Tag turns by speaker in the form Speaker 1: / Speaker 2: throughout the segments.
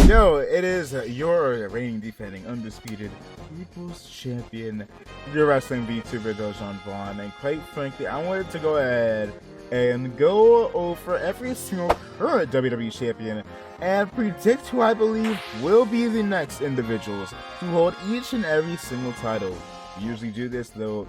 Speaker 1: Yo, it is your reigning, defending, undisputed People's Champion, your wrestling VTuber, Dethrone Vaughn, and quite frankly, I wanted to go ahead and go over every single current WWE Champion and predict who I believe will be the next individuals to hold each and every single title. We usually do this the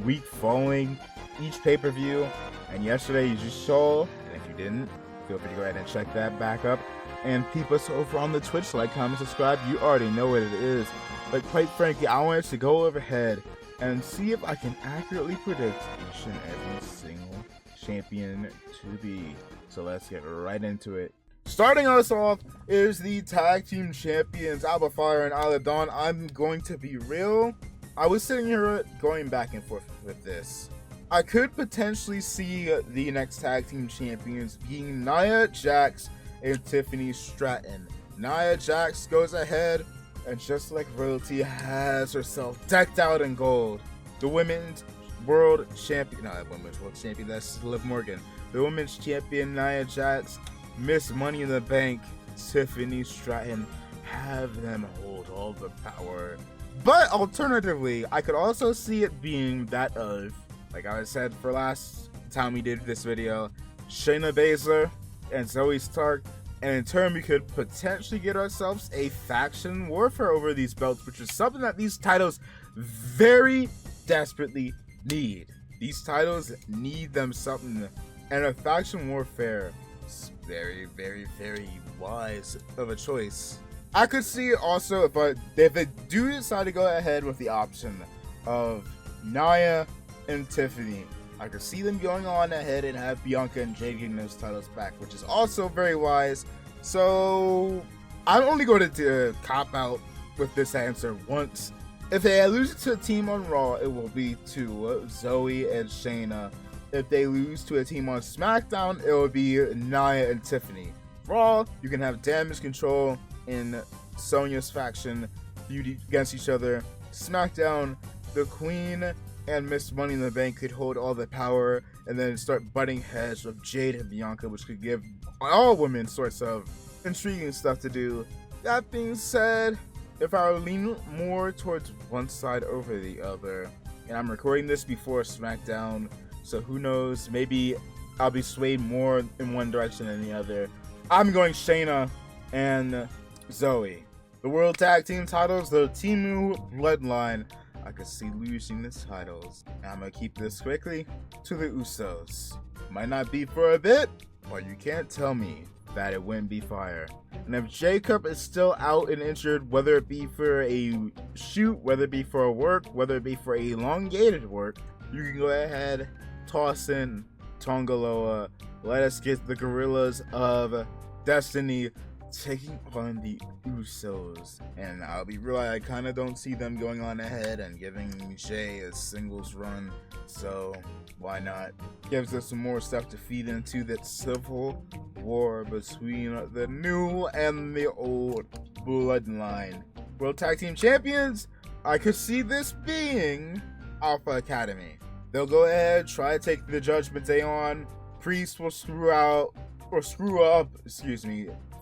Speaker 1: week following each pay-per-view, and yesterday you just saw, and if you didn't, feel free to go ahead and check that back up. And keep us over on the Twitch, like, comment, subscribe. You already know what it is. But quite frankly, I wanted to go overhead and see if I can accurately predict each and every single champion to be. So let's get right into it. Starting us off is the tag team champions, Alba Fire and Isla Dawn. I'm going to be real. I was sitting here going back and forth with this. I could potentially see the next tag team champions being Nia Jax and Tiffany Stratton. Nia Jax goes ahead and just like royalty has herself decked out in gold. The women's world champion, not women's world champion, that's Liv Morgan. The women's champion Nia Jax, Miss Money in the Bank, Tiffany Stratton, have them hold all the power. But alternatively, I could also see it being that of, like I said for last time we did this video, Shayna Baszler and Zoe Stark, and in turn we could potentially get ourselves a faction warfare over these belts, which is something that these titles very desperately need. These titles need them something, and a faction warfare is very, very, very wise of a choice. I could see it also if they do decide to go ahead with the option of Nia and Tiffany. I could see them going on ahead and have Bianca and Jade getting those titles back, which is also very wise. So I'm only going to cop out with this answer once. If they lose to a team on Raw, it will be to Zoe and Shayna. If they lose to a team on SmackDown, it will be Nia and Tiffany. Raw, you can have Damage Control in Sonya's faction feud against each other. SmackDown, the Queen and Miss Money in the Bank could hold all the power and then start butting heads with Jade and Bianca, which could give all women sorts of intriguing stuff to do. That being said, if I lean more towards one side over the other, and I'm recording this before SmackDown, so who knows, maybe I'll be swayed more in one direction than the other. I'm going Shayna and Zoe. The World Tag Team titles, the Timu Bloodline, I could see losing the titles. I'm gonna keep this quickly to the Usos. Might not be for a bit, but you can't tell me that it wouldn't be fire. And if Jacob is still out and injured, whether it be for a shoot, whether it be for a work, whether it be for a elongated work, you can go ahead, toss in Tongaloa. Let us get the Gorillas of Destiny taking on the Usos. And I'll be real, I kind of don't see them going on ahead and giving Jay a singles run, so why not? Gives us some more stuff to feed into that civil war between the new and the old bloodline. World Tag Team Champions, I could see this being Alpha Academy. They'll go ahead, try to take the Judgment Day on. Priest will screw up,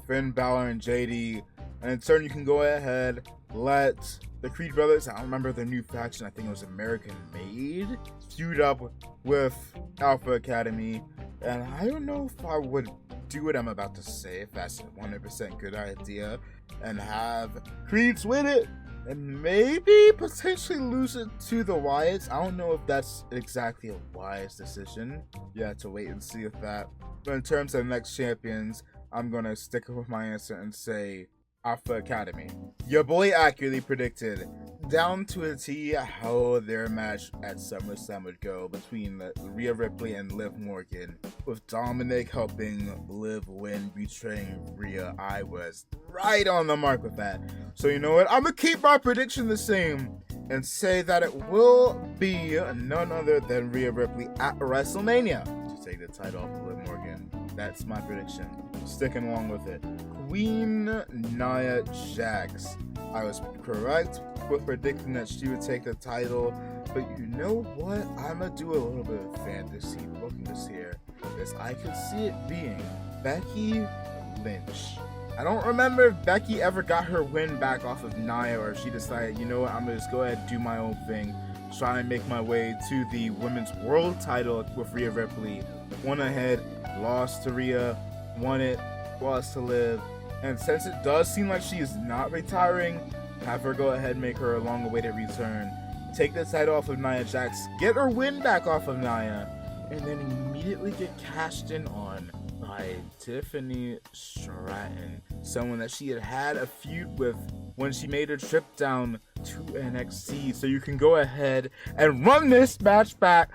Speaker 1: Finn Balor and JD, and in turn you can go ahead, let the Creed brothers, I don't remember their new faction, I think it was American Made, feud up with Alpha Academy, and I don't know if I would do what I'm about to say, if that's a 100% good idea, and have Creeds win it, and maybe potentially lose it to the Wyatts. I don't know if that's exactly a wise decision. You have to wait and see if that. But in terms of next champions, I'm gonna stick with my answer and say Alpha Academy. Your boy accurately predicted down to a T how their match at SummerSlam would go between Rhea Ripley and Liv Morgan, with Dominic helping Liv win, betraying Rhea. I was right on the mark with that. So you know what? I'm gonna keep my prediction the same and say that it will be none other than Rhea Ripley at WrestleMania to take the title off of Liv Morgan. That's my prediction. Sticking along with it. Queen Nia Jax. I was correct with predicting that she would take the title, but you know what? I'm gonna do a little bit of fantasy bookings here, because I could see it being Becky Lynch I don't remember if Becky ever got her win back off of Nia, or if she decided, you know what, I'm gonna just go ahead and do my own thing, try and make my way to the women's world title with Rhea Ripley. Went ahead, lost to Rhea, won it, lost to Liv, and since it does seem like she is not retiring, have her go ahead and make her a long-awaited return. Take the title off of Nia Jax, get her win back off of Nia, and then immediately get cashed in on by Tiffany Stratton, someone that she had a feud with when she made her trip down to NXT. So you can go ahead and run this match back.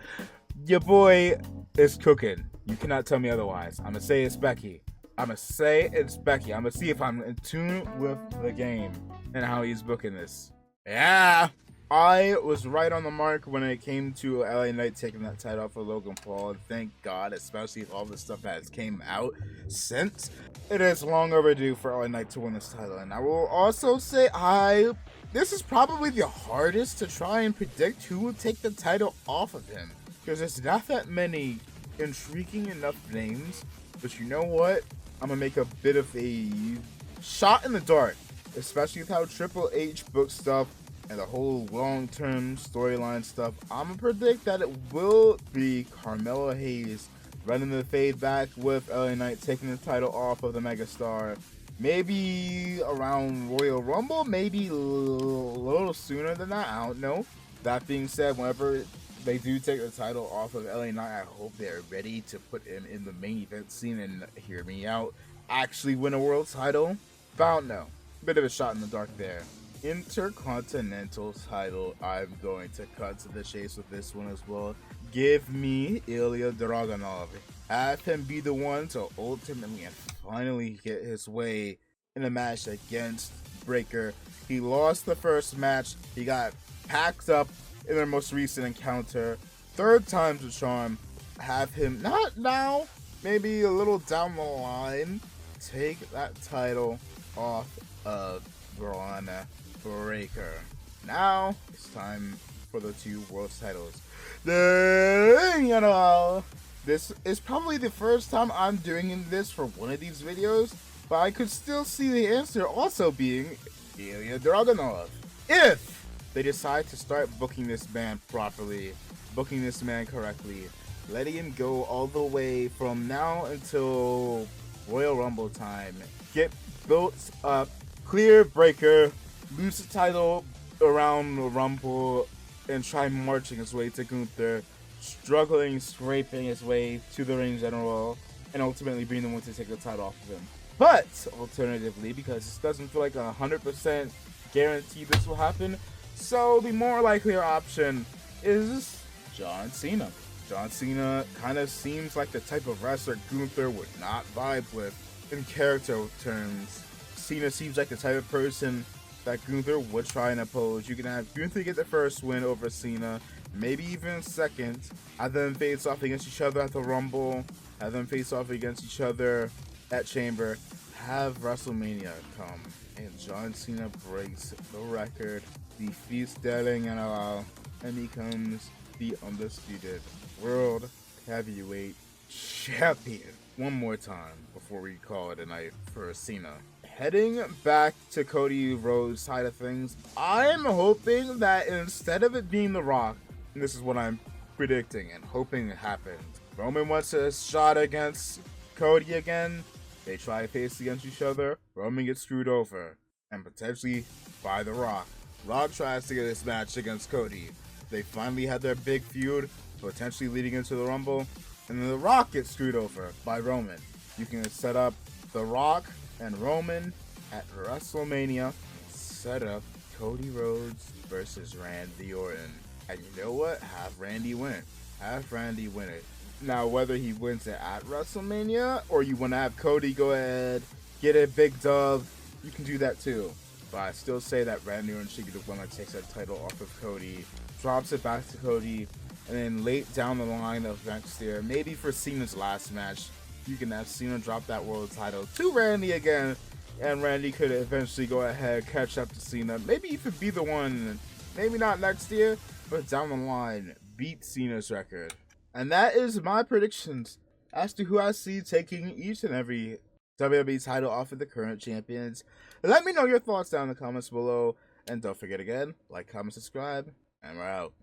Speaker 1: Your boy is cooking. You cannot tell me otherwise. I'm gonna say it's Becky. I'm gonna say it's Becky. I'm gonna see if I'm in tune with the game and how he's booking this. Yeah, I was right on the mark when it came to LA Knight taking that title off of Logan Paul. And thank God, especially with all the stuff that has came out since. It is long overdue for LA Knight to win this title. And I will also say this is probably the hardest to try and predict who will take the title off of him, because there's not that many intriguing enough names. But you know what? I'm gonna make a bit of a shot in the dark, especially with how Triple H books stuff and the whole long-term storyline stuff. I'm gonna predict that it will be Carmelo Hayes running the fade back with LA Knight taking the title off of the megastar. Maybe around Royal Rumble, maybe a little sooner than that, I don't know. That being said, whenever they do take the title off of LA Knight, I hope they're ready to put him in the main event scene and, hear me out, actually win a world title. But I don't know. Bit of a shot in the dark there. Intercontinental title, I'm going to cut to the chase with this one as well. Give me Ilya Dragunov. Have him be the one to ultimately and finally get his way in a match against Breaker. He lost the first match. He got packed up in their most recent encounter. Third time's a charm. Have him, not now, maybe a little down the line, take that title off of Braun Breaker. Now it's time for the two world titles. This is probably the first time I'm doing this for one of these videos, but I could still see the answer also being Ilya Dragunov. If they decide to start booking this man properly, booking this man correctly, letting him go all the way from now until Royal Rumble time, get built up, clear Breaker, lose the title around the Rumble, and try marching his way to Gunther, struggling, scraping his way to the ring general, and ultimately being the one to take the title off of him. But alternatively, because this doesn't feel like 100% guaranteed this will happen, so the more likely option is John Cena. John Cena kind of seems like the type of wrestler Gunther would not vibe with in character terms. Cena seems like the type of person that Gunther would try and oppose. You can have Gunther get the first win over Cena, maybe even second, have them face off against each other at the Rumble, have them face off against each other at Chamber, have WrestleMania come, and John Cena breaks the record, defeats Sterling and becomes the undisputed World Heavyweight Champion. One more time before we call it a night for Cena. Heading back to Cody Rhodes' side of things, I'm hoping that instead of it being The Rock, and this is what I'm predicting and hoping it happens, Roman wants a shot against Cody again, they try face against each other, Roman gets screwed over, and potentially by The Rock. Rock tries to get this match against Cody. They finally had their big feud, potentially leading into the Rumble, and then The Rock gets screwed over by Roman. You can set up The Rock and Roman at WrestleMania, set up Cody Rhodes versus Randy Orton. And you know what? Have Randy win it. Have Randy win it. Now, whether he wins it at WrestleMania or you want to have Cody go ahead, get a big dub, you can do that too. But I still say that Randy Orton should be the one that takes that title off of Cody, drops it back to Cody, and then late down the line of next year, maybe for Cena's last match, you can have Cena drop that world title to Randy again, and Randy could eventually go ahead, catch up to Cena. Maybe he could be the one, maybe not next year, but down the line, beat Cena's record. And that is my predictions as to who I see taking each and every WWE title off of the current champions. Let me know your thoughts down in the comments below. And don't forget again, like, comment, subscribe, and we're out.